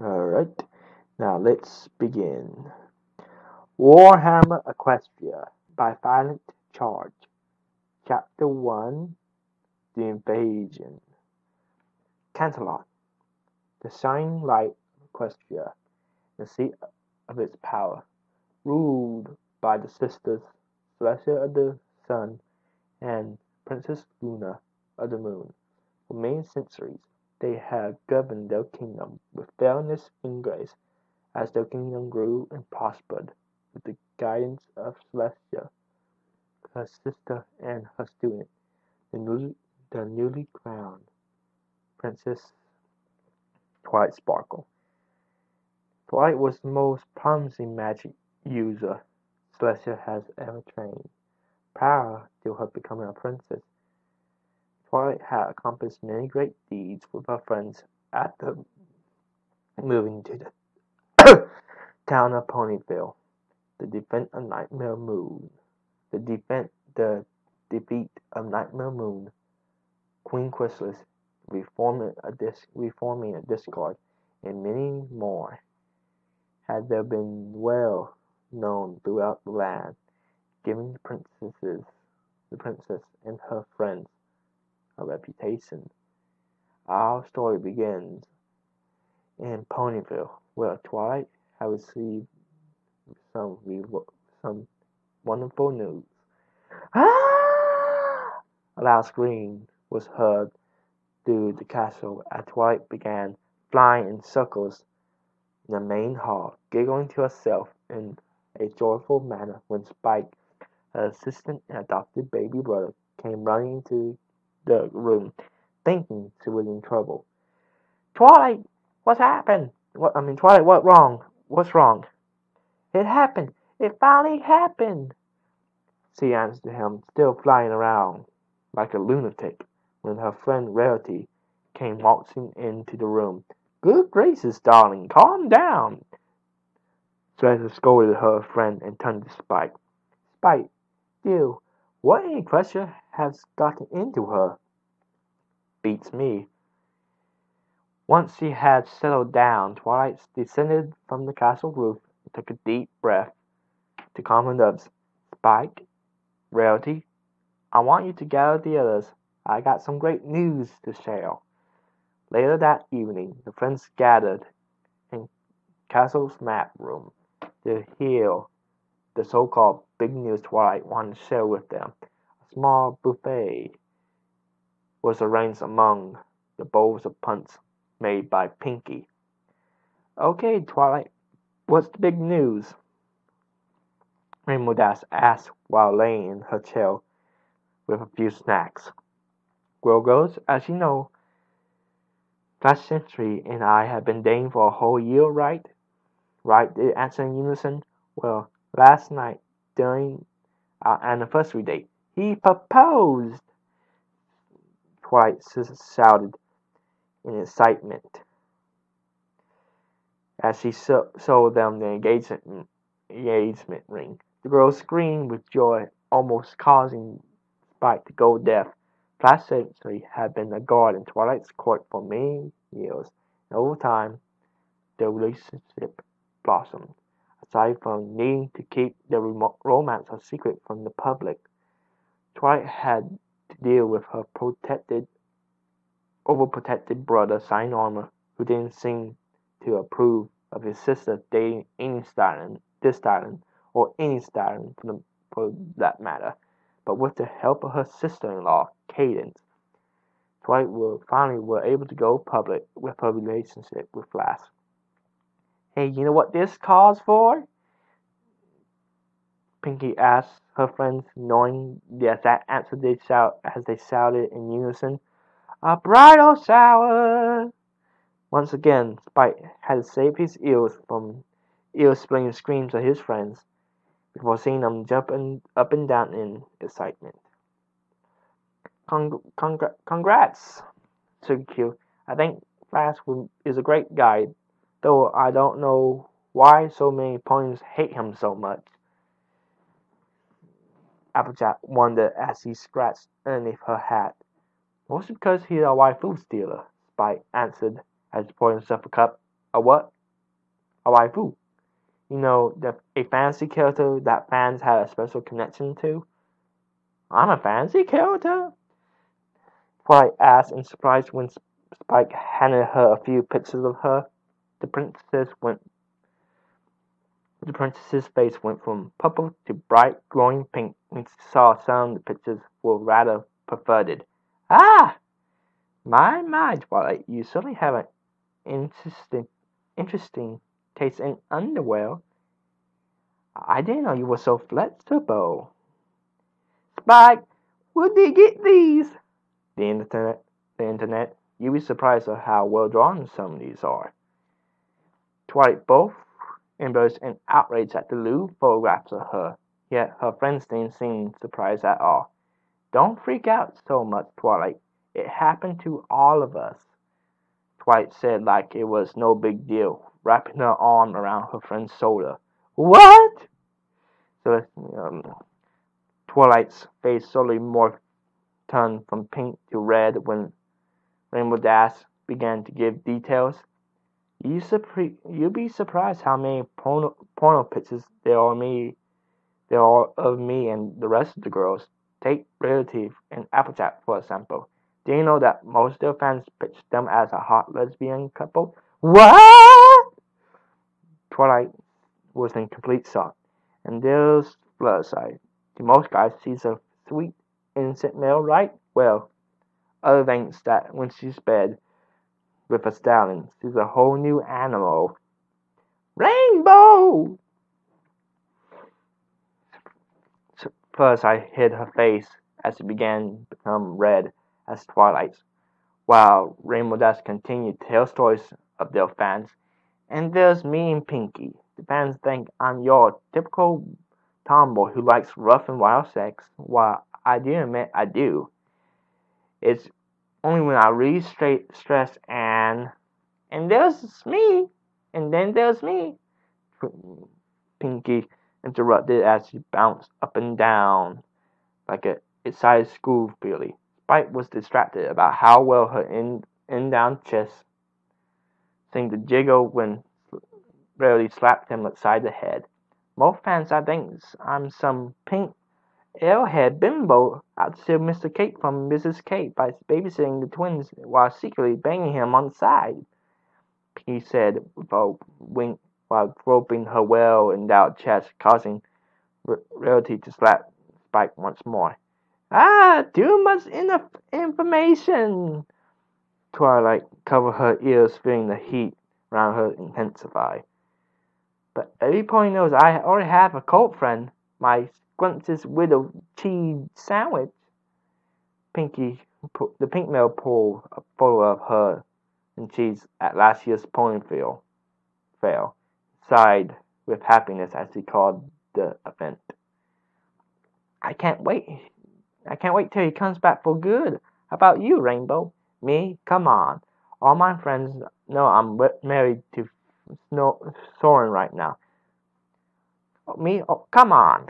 Alright, now let's begin. Warhammer Equestria by Violent Charge. Chapter 1 The Invasion. Canterlot, the shining light of Equestria, the seat of its power, ruled by the sisters Celestia of the Sun and Princess Luna of the Moon. For many centuries they had governed their kingdom with fairness and grace. As their kingdom grew and prospered, with the guidance of Celestia, her sister and her student, the newly crowned Princess Twilight Sparkle. Twilight was the most promising magic user Celestia has ever trained. Prior to her becoming a princess, Twilight had accomplished many great deeds with her friends after moving to the town of Ponyville. The defeat of Nightmare Moon. The defeat of Nightmare Moon, Queen Chrysalis, reforming a discord, and many more had there been well known throughout the land, giving the princess and her friends a reputation. Our story begins in Ponyville, where Twilight had received some wonderful news. Ah! A loud scream was heard through the castle as Twilight began flying in circles in the main hall, giggling to herself in a joyful manner when Spike, her assistant and adopted baby brother, came running into the room, thinking she was in trouble. Twilight, what's happened? Twilight, what wrong? What's wrong? It happened. It finally happened. She answered him, still flying around like a lunatic, when her friend Rarity came waltzing into the room. Good gracious, darling, calm down. Celeste scolded her friend and turned to Spike. Spike, dear, what any pressure has gotten into her? Beats me. Once she had settled down, Twilight descended from the castle roof and took a deep breath to calm her nerves. Spike, Rarity, I want you to gather the others. I got some great news to share. Later that evening, the friends gathered in Castle's map room to hear the so-called big news Twilight wanted to share with them. A small buffet was arranged among the bowls of punch made by Pinky. Okay, Twilight, what's the big news? Rainbow Dash asked while laying in her chair with a few snacks. Well, girls, as you know, last century and I have been dating for a whole year, right? Right, they answered in unison. Well, last night, during our anniversary date, he proposed, Twilight shouted in excitement as she showed them the engagement ring. The girls screamed with joy, almost causing Spike to go deaf. Last century had been a guard in Twilight's court for many years, and over time, their relationship blossomed. Aside from needing to keep their romance a secret from the public, Twilight had to deal with her overprotected brother, Sign Armor, who didn't seem to approve of his sister dating this stallion, or any stallion for that matter. But with the help of her sister-in-law, Cadence, Twilight finally were able to go public with her relationship with Flash. Hey, you know what this calls for? Pinky asked her friends, knowing the exact answer as they shouted in unison. A bridal shower! Once again, Spike had to save his ears from ear-splitting screams of his friends before seeing them jumping up and down in excitement. Congrats, Sugi-Q. I think Flash is a great guy, though I don't know why so many ponies hate him so much. Applejack wondered as he scratched underneath her hat. Mostly because he's a waifu stealer, Spike answered as he poured himself a cup. A what? A waifu. You know, a fantasy character that fans have a special connection to? I'm a fantasy character? Twilight asked in surprise when Spike handed her a few pictures of her. The princess's face went from purple to bright, glowing pink when she saw some of the pictures were rather perverted. Ah! My, Twilight, you certainly have an interesting taste in underwear. I didn't know you were so flexible. Spike, where did you get these? The internet. You'd be surprised at how well drawn some of these are. Twilight both embarrassed and outraged at the lewd photographs of her, yet her friends didn't seem surprised at all. Don't freak out so much, Twilight. It happened to all of us, Twilight said like it was no big deal, wrapping her arm around her friend's shoulder. What? So, Twilight's face slowly turned from pink to red when Rainbow Dash began to give details. You'd be surprised how many porno pictures there are of me and the rest of the girls. Take Rarity and Applejack, for example. Do you know that most of their fans pitch them as a hot lesbian couple? What? Twilight was in complete shock. And there's the other side. To most guys, she's a sweet, innocent male, right? Well, other than that, when she's bed with a stallion, she's a whole new animal. Rainbow! Plus, I hid her face as it began to become red as Twilight's, while Rainbow Dash continued to tell stories of their fans. And there's me and Pinky. The fans think I'm your typical tomboy who likes rough and wild sex. While I do admit I do. It's only when I really stress and there's me. And then there's me. Pinky interrupted as she bounced up and down like an excited school filly. Spike was distracted about how well her down chest seemed to jiggle when Rarely slapped him upside the head. Most fans think I'm some pink airhead bimbo out to steal Mr. Cake from Mrs. Cake by babysitting the twins while secretly banging him on the side, he said with a wink while groping her well-endowed chest, causing Rarity to slap Spike once more. Ah, too much information! Twilight covered her ears, feeling the heat around her intensify. But every pony knows I already have a cult friend, my Squinch's widow cheese sandwich. The pink male pulled a photo of her and cheese at last year's pony fair, sighed with happiness as he called the event. I can't wait till he comes back for good. How about you, Rainbow? Me? Come on. All my friends know I'm married to Soren right now. Me? Oh, come on.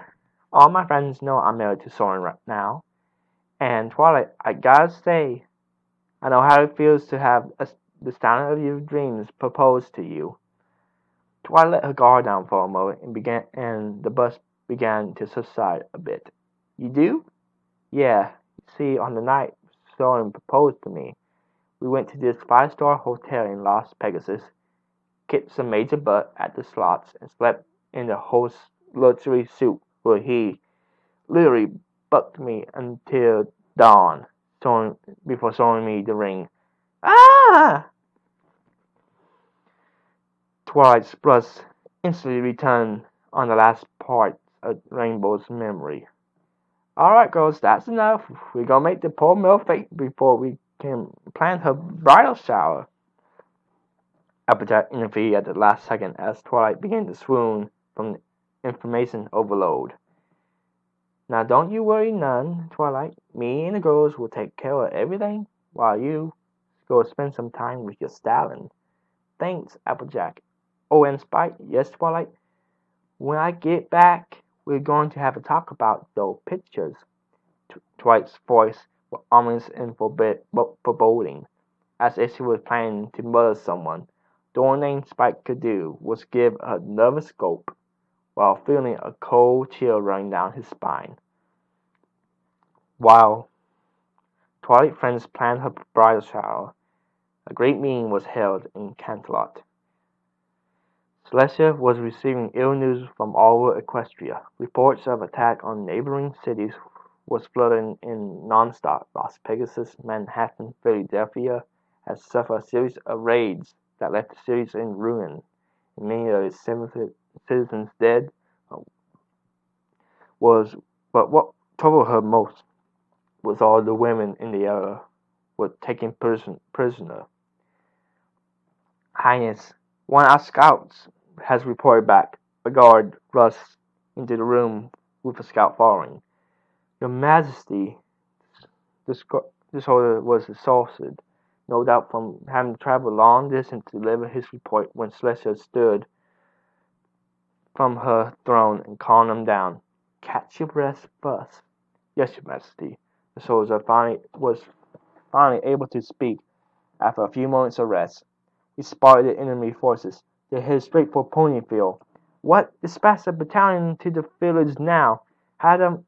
All my friends know I'm married to Soren right now. And Twilight, I gotta say, I know how it feels to have the stallion of your dreams proposed to you. Twilight let her guard down for a moment and the bus began to subside a bit. You do? Yeah. See, on the night Soren proposed to me, we went to this 5-star hotel in Las Pegasus, kicked some major butt at the slots, and slept in the host's luxury suite where he literally bucked me until dawn, before showing me the ring. Ah! Twilight's blush instantly returned on the last part of Rainbow's memory. Alright, girls, that's enough. We're gonna make the poor Mel fake before we can plan her bridal shower. Applejack intervened at the last second as Twilight began to swoon from information overload. Now don't you worry none, Twilight. Me and the girls will take care of everything while you go spend some time with your stallion. Thanks, Applejack. Oh, and Spike, yes, Twilight. When I get back, we're going to have a talk about those pictures. Twilight's voice was ominous and foreboding, as if she was planning to murder someone. The only thing Spike could do was give a nervous gulp while feeling a cold chill running down his spine. While Twilight friends planned her bridal shower, a great meeting was held in Canterlot. Celestia was receiving ill news from all over Equestria. Reports of attack on neighboring cities was flooding in non-stop. Las Pegasus, Manhattan, Philadelphia had suffered a series of raids that left the cities in ruin, and many of its citizens dead. But what troubled her most was all the women in the area were taken prisoner. Highness, one of our scouts has reported back. A guard rushed into the room with a scout following. Your Majesty, this order was assaulted, no doubt from having traveled a long distance to deliver his report when Celestia stood from her throne and calmed him down. Catch your breath first. Yes, Your Majesty. The soldier was finally able to speak after a few moments of rest. We spotted the enemy forces. They headed straight for Ponyfield. What? Dispatch a battalion to the village now. Have them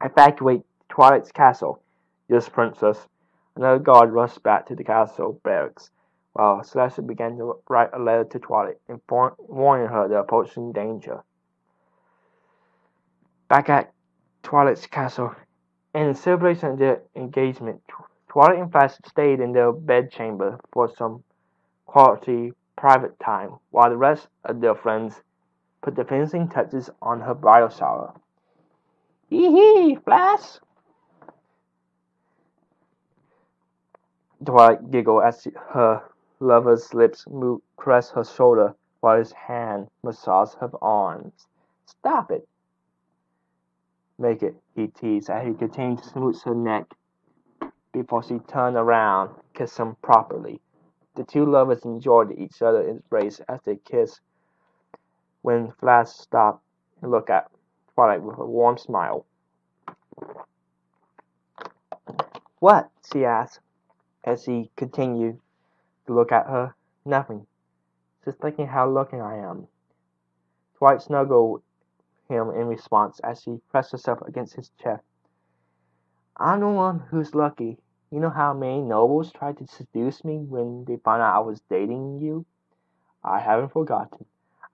evacuate Twilight's castle. Yes, Princess. Another guard rushed back to the castle barracks, while Celestia began to write a letter to Twilight, warning her of the approaching danger. Back at Twilight's castle, in the celebration of their engagement, Twilight and Flash stayed in their bedchamber for some quality private time, while the rest of their friends put the finishing touches on her bridal shower. Hee, Flash! Twilight giggled as her lover's lips caressed her shoulder while his hand massaged her arms. Stop it! Make it, he teased as he continued to smooth her neck before she turned around and kissed him properly. The two lovers enjoyed each other's embrace as they kissed when Flash stopped and looked at Twilight with a warm smile. What? She asked as he continued to look at her. Nothing. Just thinking how lucky I am. Twilight snuggled him in response as she pressed herself against his chest. I'm the one who's lucky. You know how many nobles tried to seduce me when they found out I was dating you? I haven't forgotten.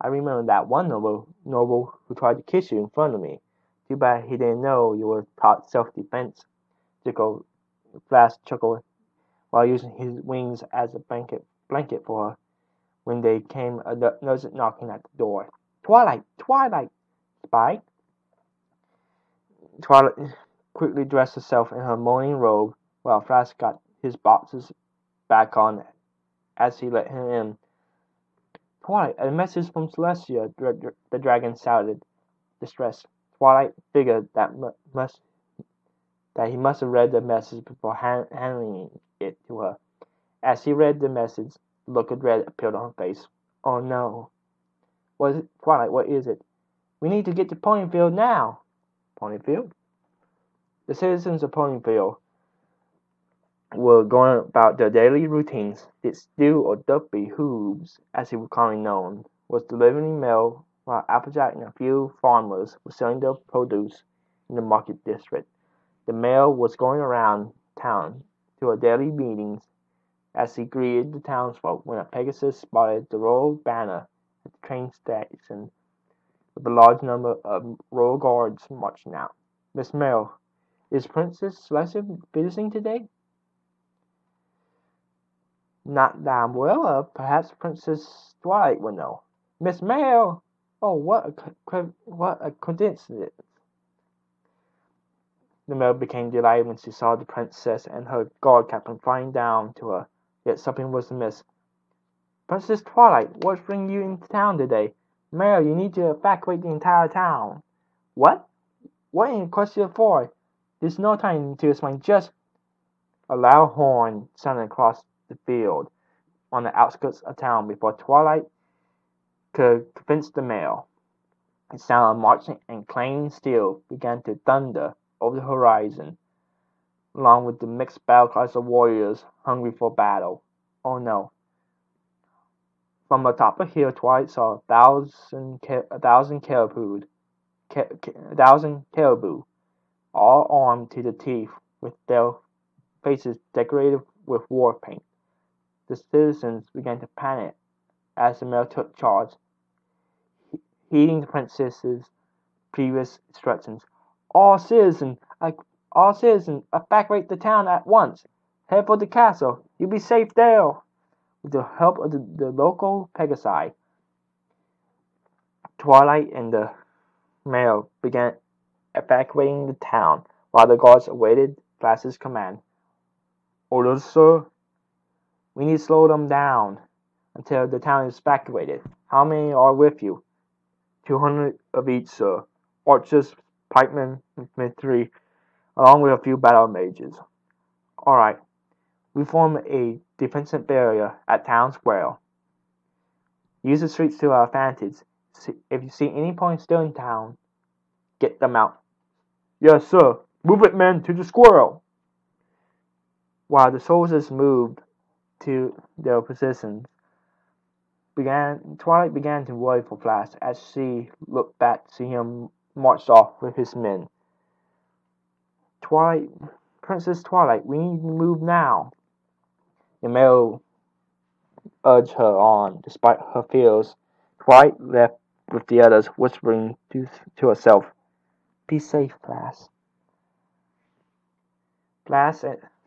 I remember that one noble who tried to kiss you in front of me. Too bad he didn't know you were taught self-defense. Flash chuckled while using his wings as a blanket for her when they came another knocking at the door. Twilight! Twilight! Spike! Twilight quickly dressed herself in her mourning robe while Flash got his boxes back on as he let him in. Twilight, a message from Celestia, the dragon shouted, distressed. Twilight figured that he must have read the message before handing it to her. As she read the message, a look of dread appeared on her face. Oh no. What is it? Twilight, what is it? We need to get to Ponyfield now. Ponyfield? The citizens of Ponyfield were going about their daily routines. Stu, or Duffy Hooves, as he was commonly known, was delivering mail, while Applejack and a few farmers were selling their produce in the market district. The mail was going around town to her daily meetings as he greeted the townsfolk when a Pegasus spotted the royal banner at the train station with a large number of royal guards marching out. Miss Merrill, is Princess Celestia visiting today? Not that I'm well of. Perhaps Princess Twilight will know. Miss Merrill! Oh, what a coincidence! The Merrill became delighted when she saw the princess and her guard captain flying down to her. Yet something was amiss. Princess Twilight, what's bringing you into town today? Merrill, you need to evacuate the entire town. What? What in Equestria for? There's no time to explain. Just a loud horn sounded across the field on the outskirts of town before Twilight could convince the mail. The sound of marching and clanging steel began to thunder over the horizon, along with the mixed battle cries of warriors hungry for battle. Oh no. From atop a hill, Twilight saw a thousand caribou, all armed to the teeth, with their faces decorated with war paint. The citizens began to panic as the mayor took charge, heeding the princess's previous instructions. All citizens, all citizens, evacuate the town at once. Head for the castle. You'll be safe there. With the help of the local Pegasi, Twilight and the mayor began evacuating the town, while the guards awaited Flash's command. Orders, sir. We need to slow them down until the town is evacuated. How many are with you? 200 of each, sir. Archers, pikemen, infantry, along with a few battle mages. Alright. We form a defensive barrier at town square. Use the streets to our advantage. If you see any point still in town, get them out. Yes, sir. Move it, men, to the square. While the soldiers moved to their positions, Twilight began to worry for Flash as she looked back to see him march off with his men. Princess Twilight, we need to move now. The mayor urged her on, despite her fears. Twilight left with the others, whispering to herself, "Be safe, Flash." Flash,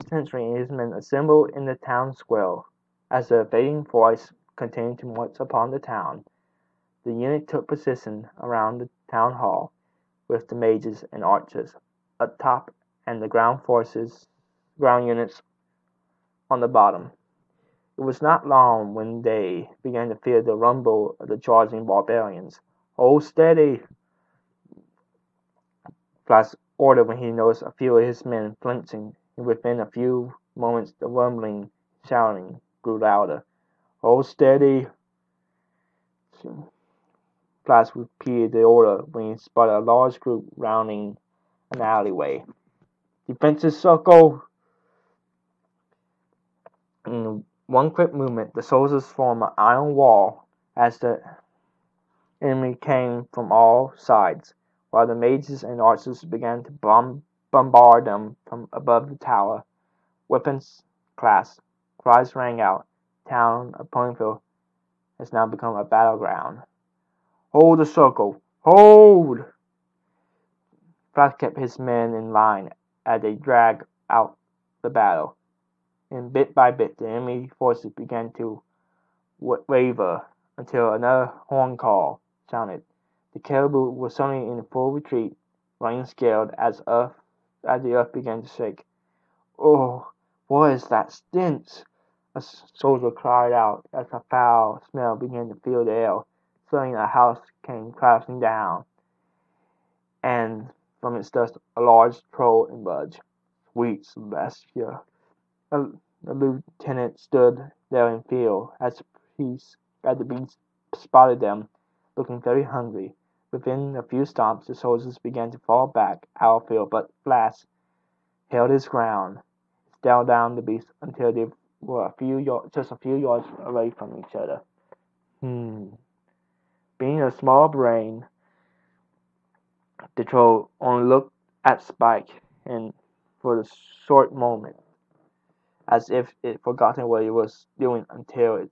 Sentry, and his men assembled in the town square. As the invading force continued to march upon the town, the unit took position around the town hall, with the mages and archers up top and the ground units on the bottom. It was not long when they began to feel the rumble of the charging barbarians. "Hold steady!" Flash ordered when he noticed a few of his men flinching, and within a few moments the rumbling, shouting grew louder. "Hold steady!" Flash repeated the order when he spotted a large group rounding an alleyway. "Defensive circle!" In one quick movement, the soldiers formed an iron wall as the enemy came from all sides, while the mages and archers began to bombard them from above the tower. Weapons clashed, cries rang out. The town of Ponyville has now become a battleground. "Hold the circle! Hold!" Flash kept his men in line as they dragged out the battle, and bit by bit the enemy forces began to waver until another horn call sounded. The caribou were suddenly in full retreat, running scared as the earth began to shake. "Oh, what is that stench?" a soldier cried out as a foul smell began to fill the air. Suddenly a house came crashing down, and from its dust a large troll emerged. "Sweet Celestia!" The lieutenant stood there in fear as the beast spotted them, looking very hungry. Within a few stomps, the soldiers began to fall back out of fear, but Flash held his ground, stared down the beast until they were just a few yards away from each other. Being a small brain, the troll only looked at Spike and for a short moment, as if it forgotten what it was doing until it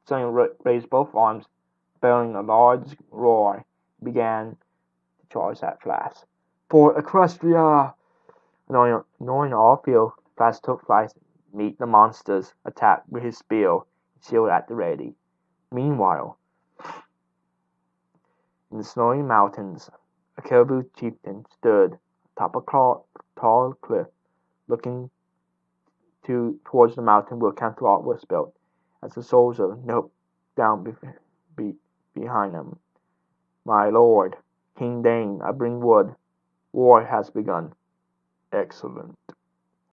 suddenly raised both arms, bearing a large roar, began to charge at Flash. "For Equestria!" Knowing all fear, Flash took flight to meet the monster's attack with his spear and shield at the ready. Meanwhile, in the snowy mountains, a caribou chieftain stood atop a tall cliff, looking towards the mountain where Camp Lot was built. As the soldier knelt down behind him, "My lord, King Dane, I bring word. War has begun." "Excellent,"